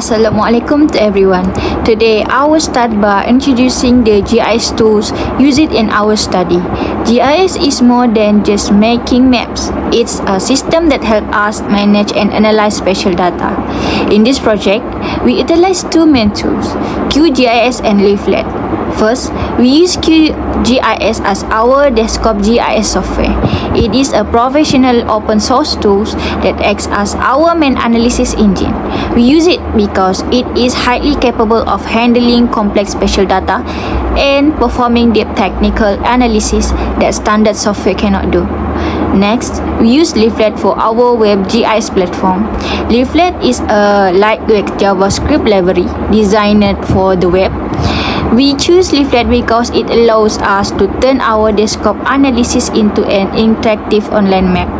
Assalamualaikum to everyone. Today, I will start by introducing the GIS tools used in our study. GIS is more than just making maps. It's a system that helps us manage and analyze spatial data. In this project, we utilize two main tools, QGIS and Leaflet. First, we use Qgis as our desktop GIS software. It is a professional open source tool that acts as our main analysis engine. We use it because it is highly capable of handling complex spatial data and performing deep technical analysis that standard software cannot do. Next, we use Leaflet for our web GIS platform. Leaflet is a lightweight JavaScript library designed for the web. We choose Leaflet because it allows us to turn our desktop analysis into an interactive online map.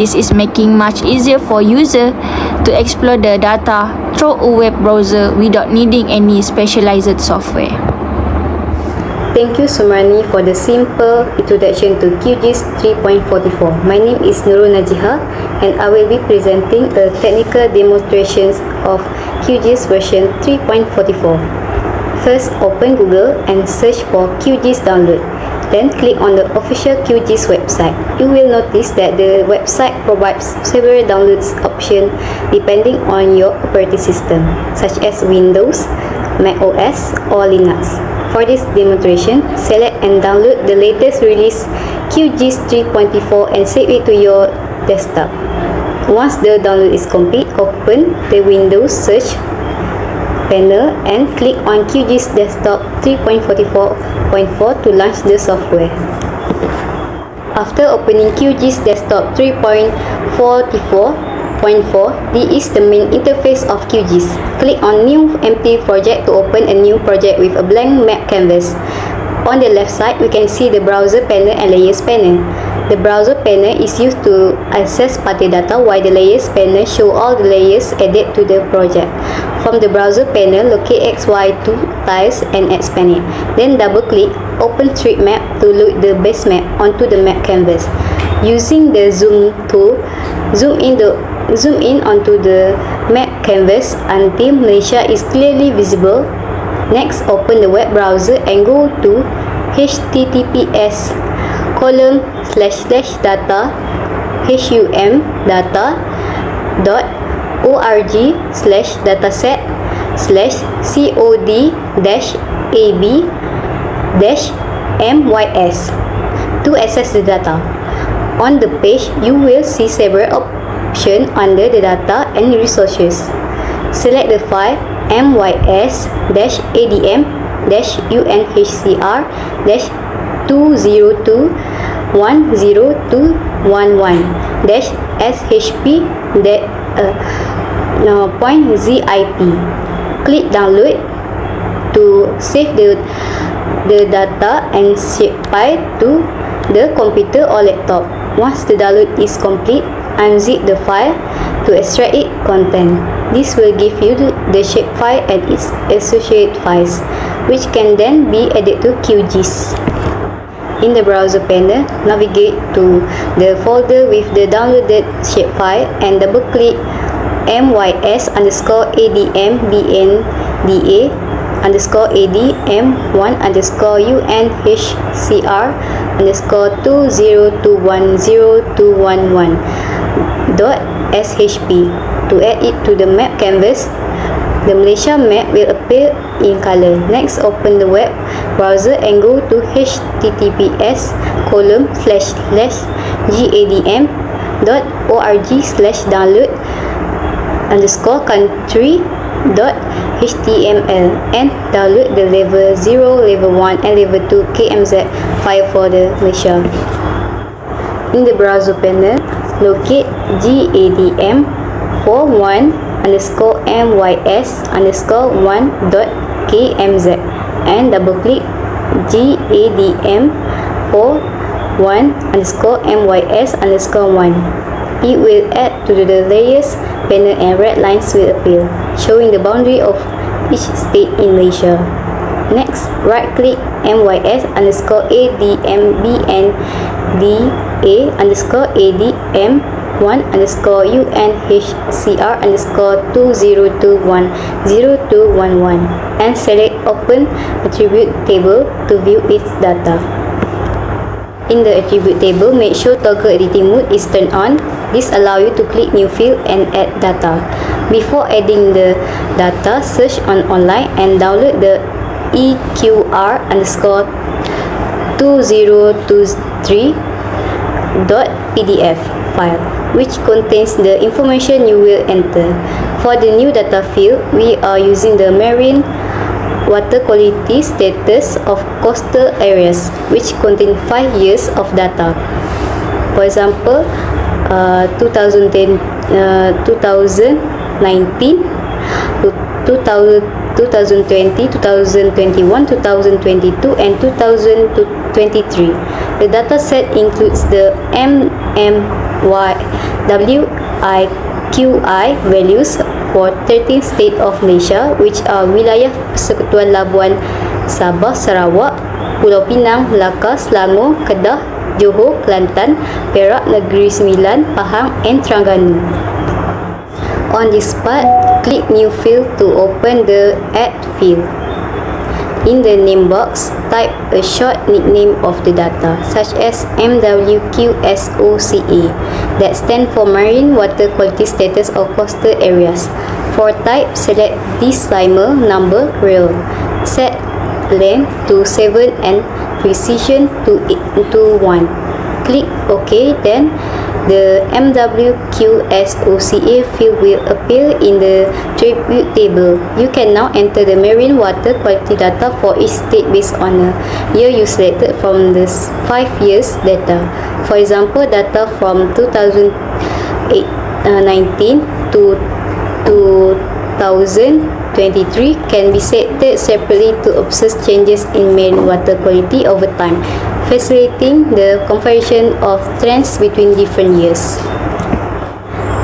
This is making much easier for users to explore the data through a web browser without needing any specialized software. Thank you Sumrani for the simple introduction to Qgis 3.44. My name is Nurul Najiha and I will be presenting a technical demonstration of Qgis version 3.44. First, open Google and search for Qgis download. Then click on the official Qgis website. You will notice that the website provides several downloads options depending on your operating system, such as Windows, Mac OS, or Linux. For this demonstration, select and download the latest release Qgis 3.4 and save it to your desktop. Once the download is complete, open the Windows search panel and click on Qgis Desktop 3.44.4 to launch the software. After opening Qgis Desktop 3.44.4, this is the main interface of Qgis. Click on New Empty Project to open a new project with a blank map canvas. On the left side, we can see the Browser panel and Layers panel. The Browser panel is used to access party data, while the Layers panel show all the layers added to the project. From the Browser panel, locate XY2 tiles and expand it. Then double-click OpenStreetMap to load the base map onto the map canvas. Using the Zoom tool, zoom in onto the map canvas until Malaysia is clearly visible. Next, open the web browser and go to https://data.humdata.org/dataset/cod-ab-mys to access the data. On the page, you will see several options under the data and resources. Select the file mys-udm-102.102.shp.zip. Click download to save the data and shapefile to the computer or laptop. Once the download is complete, unzip the file to extract its content. This will give you the shapefile and its associated files, which can then be added to Qgis. In the browser panel, navigate to the folder with the downloaded shapefile and double-click mys-adm-bn-1_UNHCR_20210211.shp to add it to the map canvas. The Malaysia map will appear in color. Next, open the web browser and go to https://gadm.org/download_country.html and download the level 0, level 1 and level 2 KMZ file for the Malaysia. In the browser panel, locate gadm41_mys_1.kmz and double-click gadm41_mys_1. It will add to the layers panel and red lines will appear, showing the boundary of each state in Malaysia. Next, right-click mys_admbnda_adm M1_UNHCR_20210211 and select Open Attribute Table to view its data. In the attribute table, make sure toggle editing mode is turned on. This allows you to click new field and add data. Before adding the data, search online and download the EQR_2023.pdf file, which contains the information you will enter. For the new data field, we are using the marine water quality status of coastal areas, which contain 5 years of data. For example, 2019, 2020, 2021, 2022, and 2023. The data set includes the WIQI values for 13 states of Malaysia, which are Wilayah Persekutuan Labuan, Sabah, Sarawak, Pulau Pinang, Melaka, Selangor, Kedah, Johor, Kelantan, Perak, Negeri Sembilan, Pahang, and Terengganu. On this part, click New Field to open the Add field. In the name box, type a short nickname of the data, such as MWQSOCA, that stands for Marine Water Quality Status of Coastal Areas. For type, select disclaimer number real. Set length to 7 and precision to 1. Click OK, then the MWQSOCA field will appear in the attribute table. You can now enter the marine water quality data for each state based on a year you selected from the 5 years data. For example, data from 2019 to 2023 can be selected separately to observe changes in marine water quality over time, facilitating the comparison of trends between different years.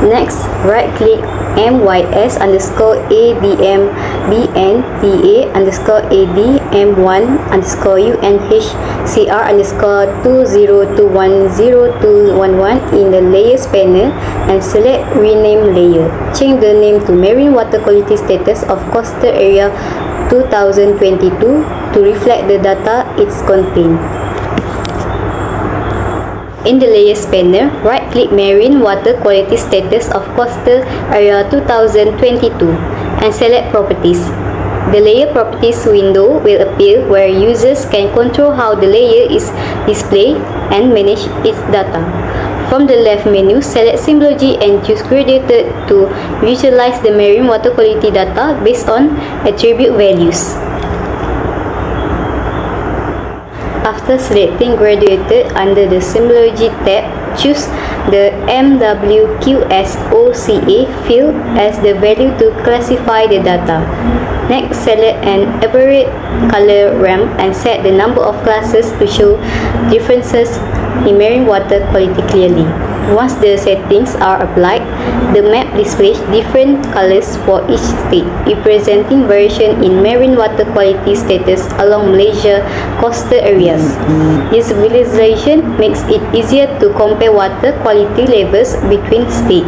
Next, right-click MYS_ADM_BN_TA_UNHCR_20210211 in the Layers panel and select Rename Layer. Change the name to Marine Water Quality Status of Coastal Area 2022 to reflect the data it contains. In the Layers panel, right-click Marine Water Quality Status of Coastal Area 2022 and select Properties. The Layer Properties window will appear where users can control how the layer is displayed and manage its data. From the left menu, select Symbology and choose Graduated to visualize the marine water quality data based on attribute values. After selecting Graduated under the Symbology tab, choose the MWQSOCA field as the value to classify the data. Next, select an aberrate color ramp and set the number of classes to show differences in marine water quality clearly. Once the settings are applied, the map displays different colors for each state, representing variation in marine water quality status along Malaysia coastal areas. This visualization makes it easier to compare water quality levels between states.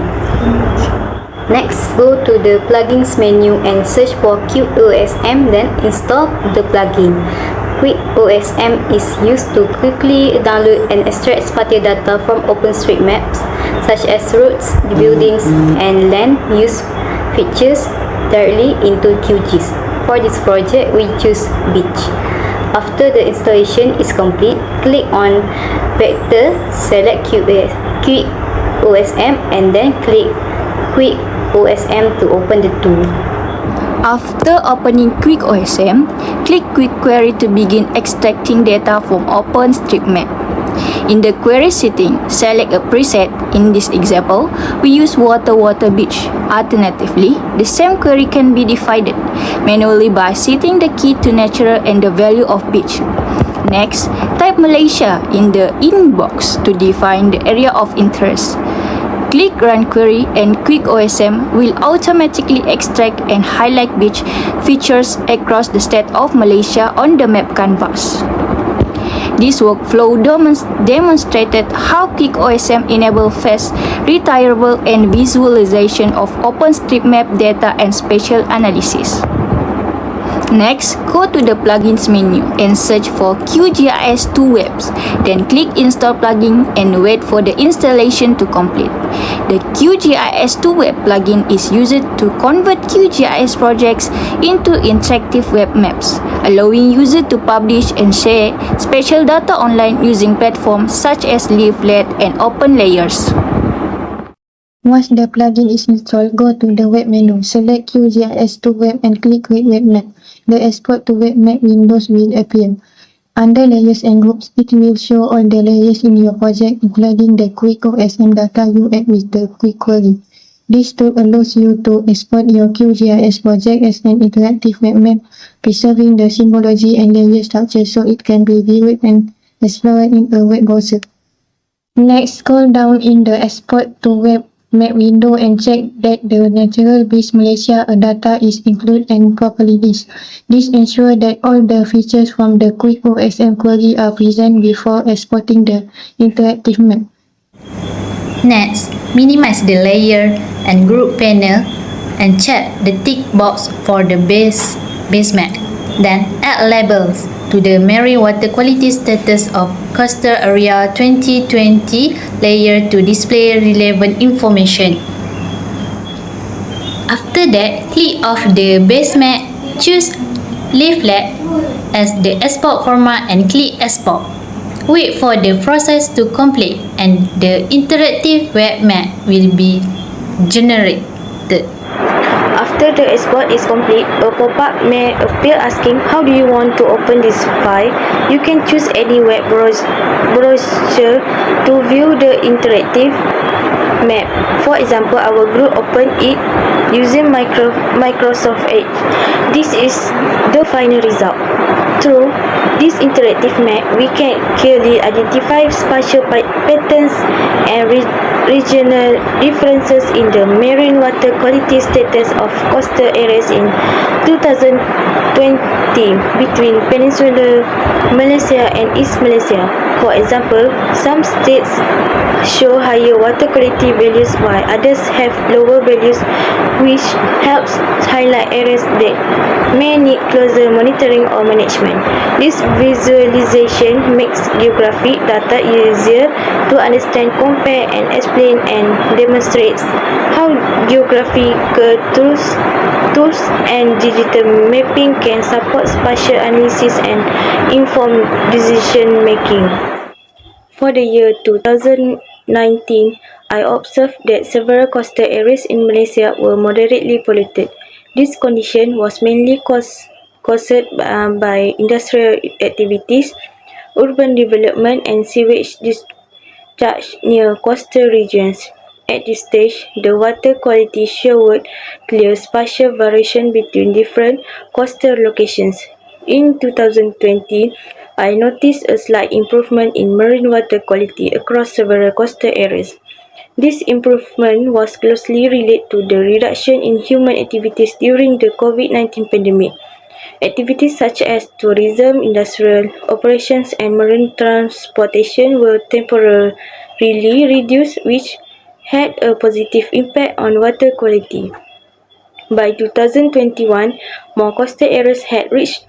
Next, go to the Plugins menu and search for QoSM, then install the plugin. QoSM is used to quickly download and extract spatial data from OpenStreetMaps, such as roads, buildings, and land use features directly into Qgis. For this project, we choose beach. After the installation is complete, click on Vector, select QoSM, and then click Quick OSM to open the tool. After opening QuickOSM, click Quick Query to begin extracting data from OpenStreetMap. In the query setting, select a preset. In this example, we use water beach. Alternatively, the same query can be divided manually by setting the key to natural and the value of beach. Next, type Malaysia in the inbox to define the area of interest. Click Run Query and QuickOSM will automatically extract and highlight beach features across the state of Malaysia on the map canvas. This workflow demonstrated how QuickOSM enables fast, retrievable, and visualization of OpenStreetMap data and spatial analysis. Next, go to the Plugins menu and search for QGIS2 Webs. Then click Install Plugin and wait for the installation to complete. The QGIS2 Web plugin is used to convert QGIS projects into interactive web maps, allowing users to publish and share spatial data online using platforms such as Leaflet and OpenLayers. Once the plugin is installed, go to the Web menu, select QGIS to Web and click Create Web Map. The Export to Web Map windows will appear. Under Layers and Groups, it will show all the layers in your project, including the QuickOSM data you add with the Quick Query. This tool allows you to export your QGIS project as an interactive web map, preserving the symbology and layer structure so it can be viewed and explored in a web browser. Next, scroll down in the Export to Web Map window and check that the Natural Base Malaysia data is included and properly list. This ensures that all the features from the QuickOSM query are present before exporting the interactive map. Next, minimize the layer and group panel and check the tick box for the base map. Then add labels to the marine water quality status of coastal area 2020 layer to display relevant information. After that, click off the base map, choose Leaflet as the export format and click Export. Wait for the process to complete and the interactive web map will be generated. After the export is complete, a pop-up may appear asking how do you want to open this file. You can choose any web browser to view the interactive map. For example, our group opened it using Microsoft Edge. This is the final result. Through this interactive map, we can clearly identify spatial patterns and regional differences in the marine water quality status of coastal areas in 2020 between Peninsular Malaysia and East Malaysia. For example, some states show higher water quality values while others have lower values, which helps highlight areas that may need closer monitoring or management. This visualization makes geographic data easier to understand, compare, and explain, and demonstrates how geographical tools and digital mapping can support spatial analysis and informed decision making. For the year 2019, I observed that several coastal areas in Malaysia were moderately polluted. This condition was mainly caused by industrial activities, urban development, and sewage discharge near coastal regions. At this stage, the water quality showed clear spatial variation between different coastal locations. In 2020, I noticed a slight improvement in marine water quality across several coastal areas. This improvement was closely related to the reduction in human activities during the COVID-19 pandemic. Activities such as tourism, industrial operations, and marine transportation were temporarily reduced, which had a positive impact on water quality. By 2021, more coastal areas had reached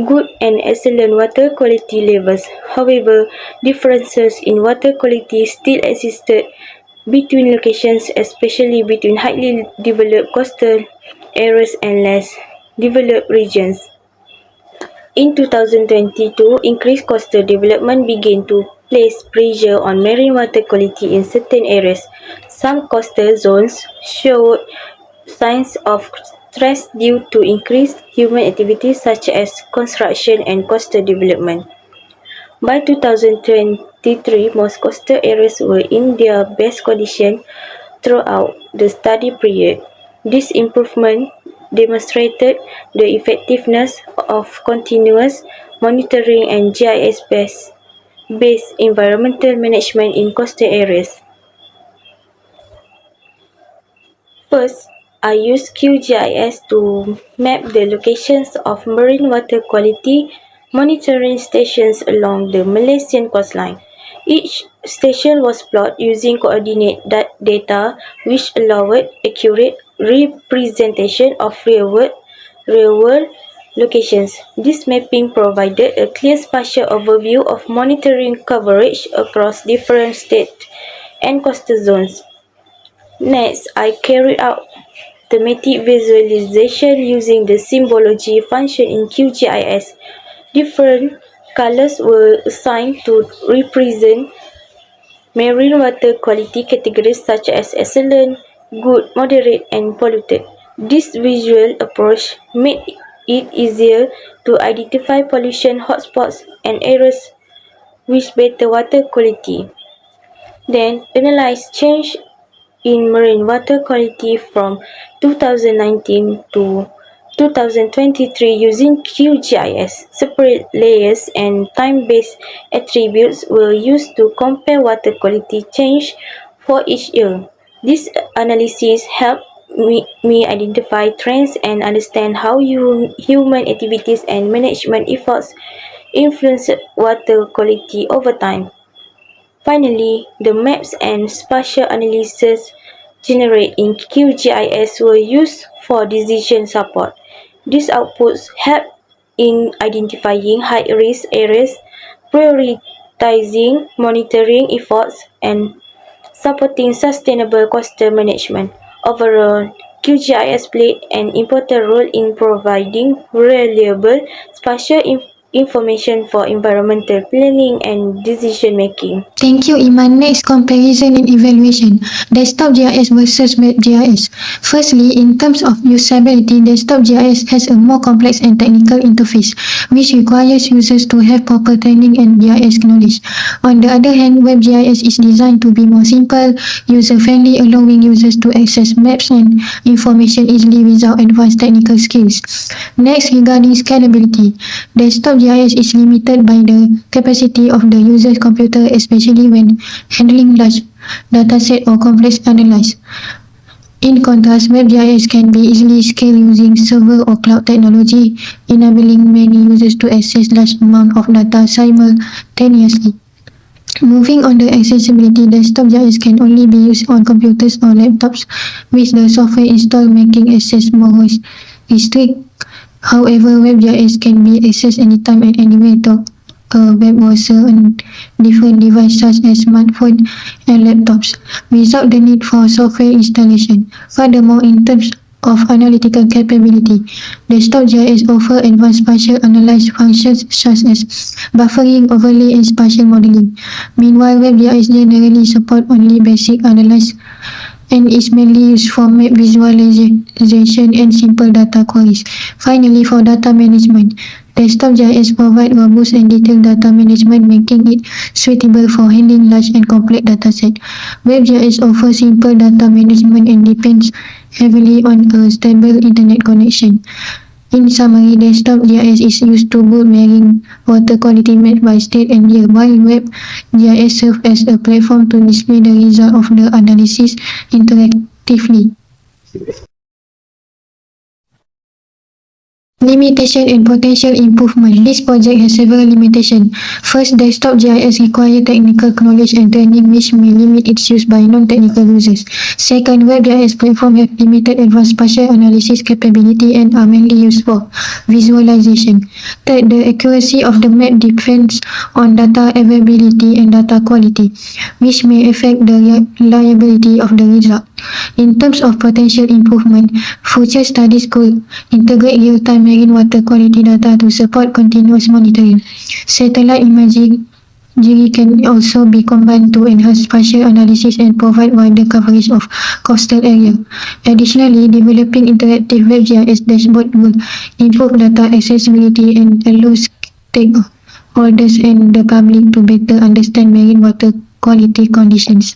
good and excellent water quality levels. However, differences in water quality still existed between locations, especially between highly developed coastal areas and less developed regions. In 2022, increased coastal development began to place pressure on marine water quality in certain areas. Some coastal zones showed signs of stress due to increased human activities such as construction and coastal development. By 2023, most coastal areas were in their best condition throughout the study period. This improvement demonstrated the effectiveness of continuous monitoring and GIS-based environmental management in coastal areas. First, I use QGIS to map the locations of marine water quality monitoring stations along the Malaysian coastline. Each station was plotted using coordinate data which allowed accurate representation of real-world locations. This mapping provided a clear spatial overview of monitoring coverage across different state and coastal zones. Next, I carried out thematic visualization using the symbology function in QGIS. Different colors were assigned to represent marine water quality categories such as excellent, good, moderate, and polluted. This visual approach made it easier to identify pollution hotspots and areas with better water quality. Then, analyze change in marine water quality from 2019 to 2023 using QGIS. Separate layers and time-based attributes were used to compare water quality change for each year. This analysis helped me identify trends and understand how human activities and management efforts influence water quality over time. Finally, the maps and spatial analysis generated in QGIS were used for decision support. These outputs help in identifying high-risk areas, prioritizing monitoring efforts, and supporting sustainable coastal management. Overall, QGIS played an important role in providing reliable spatial information for environmental planning and decision making. Thank you, Iman. Next, comparison and evaluation. Desktop GIS versus web GIS. Firstly, in terms of usability, desktop GIS has a more complex and technical interface, which requires users to have proper training and GIS knowledge. On the other hand, web GIS is designed to be more simple, user-friendly, allowing users to access maps and information easily without advanced technical skills. Next, regarding scalability. Desktop GIS is limited by the capacity of the user's computer, especially when handling large dataset or complex analysis. In contrast, WebGIS can be easily scaled using server or cloud technology, enabling many users to access large amounts of data simultaneously. Moving on to accessibility, desktop GIS can only be used on computers or laptops with the software installed, making access more restricted. However, WebGIS can be accessed anytime and anywhere to a web browser on different devices such as smartphones and laptops, without the need for software installation. Furthermore, in terms of analytical capability, desktop GIS offer advanced spatial analysis functions such as buffering, overlay, and spatial modeling. Meanwhile, WebGIS generally support only basic analysis and is mainly used for map visualization and simple data queries. Finally, for data management, desktop GIS provides robust and detailed data management, making it suitable for handling large and complex datasets. WebGIS offers simple data management and depends heavily on a stable internet connection. In summary, desktop GIS is used to build marine water quality maps by state and year, while web GIS serves as a platform to display the result of the analysis interactively. Limitation and potential improvement. This project has several limitations. First, desktop GIS requires technical knowledge and training, which may limit its use by non-technical users. Second, web GIS platforms have limited advanced spatial analysis capability and are mainly used for visualization. Third, the accuracy of the map depends on data availability and data quality, which may affect the reliability of the result. In terms of potential improvement, future studies could integrate real-time marine water quality data to support continuous monitoring. Satellite imagery can also be combined to enhance spatial analysis and provide wider coverage of coastal area. Additionally, developing interactive web GIS dashboard will improve data accessibility and allow stakeholders and the public to better understand marine water quality conditions.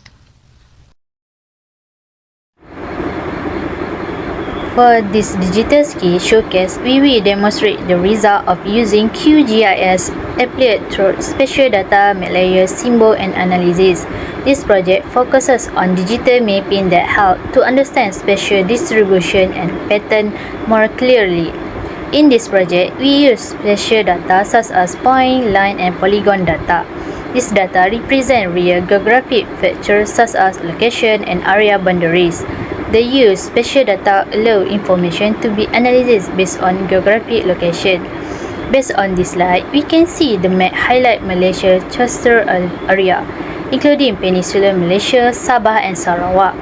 For this digital skill showcase, we will demonstrate the result of using QGIS applied through spatial data, map layer, symbol, and analysis. This project focuses on digital mapping that help to understand spatial distribution and pattern more clearly. In this project, we use spatial data such as point, line, and polygon data. This data represent real geographic features such as location and area boundaries. The use spatial data allow information to be analyzed based on geographic location. Based on this slide, we can see the map highlight Malaysia cluster area, including Peninsular Malaysia, Sabah, and Sarawak.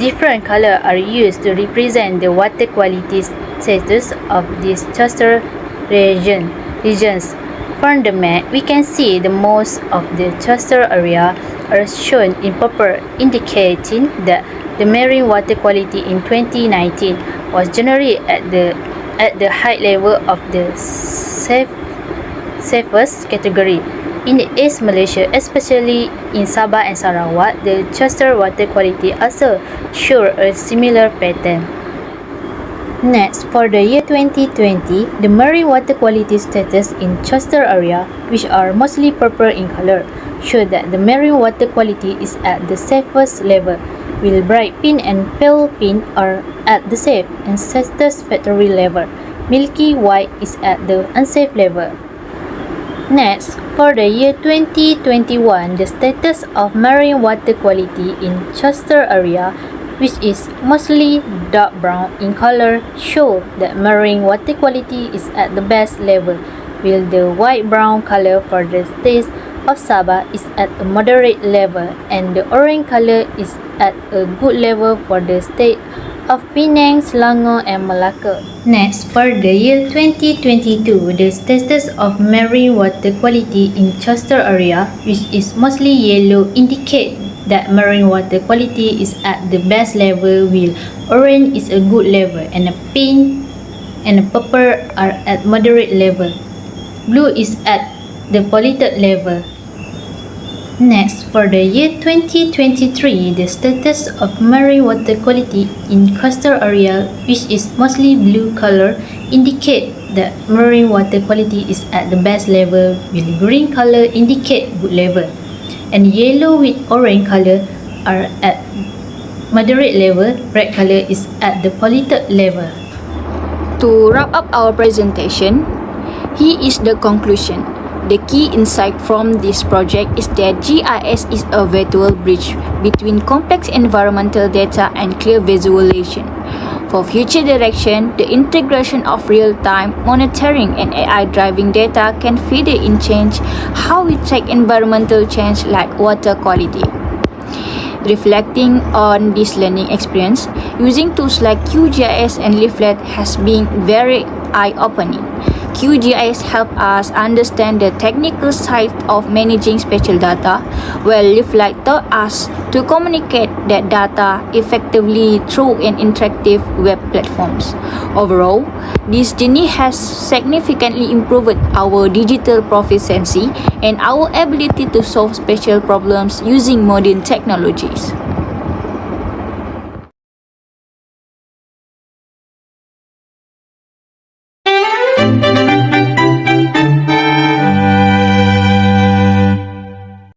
Different colors are used to represent the water quality status of these cluster regions. From the map, we can see the most of the cluster area are shown in purple, indicating that the marine water quality in 2019 was generally at the high level of the safest category. In East Malaysia, especially in Sabah and Sarawak, the cluster water quality also show a similar pattern. Next, for the year 2020, the marine water quality status in cluster area, which are mostly purple in color, show that the marine water quality is at the safest level, while bright pink and pale pink are at the safe and satisfactory level. Milky white is at the unsafe level. Next, for the year 2021, the status of marine water quality in cluster area, which is mostly dark brown in color, show that marine water quality is at the best level, while the white-brown color for the state of Sabah is at a moderate level, and the orange color is at a good level for the state of Penang, Selangor, and Malacca. Next, for the year 2022, the status of marine water quality in cluster area, which is mostly yellow, indicate that marine water quality is at the best level, while orange is a good level, and a pink and a purple are at moderate level. Blue is at the polluted level. Next, for the year 2023, the status of marine water quality in coastal area, which is mostly blue color, indicate that marine water quality is at the best level, while green color indicate good level, and yellow with orange color are at moderate level, red color is at the polluted level. To wrap up our presentation, here is the conclusion. The key insight from this project is that GIS is a virtual bridge between complex environmental data and clear visualization. For future direction, the integration of real-time monitoring and AI-driving data can further change how we track environmental change like water quality. Reflecting on this learning experience, using tools like QGIS and Leaflet has been very eye-opening. QGIS help us understand the technical side of managing spatial data, while Leaflet taught us to communicate that data effectively through an interactive web platforms. Overall, this journey has significantly improved our digital proficiency and our ability to solve spatial problems using modern technologies.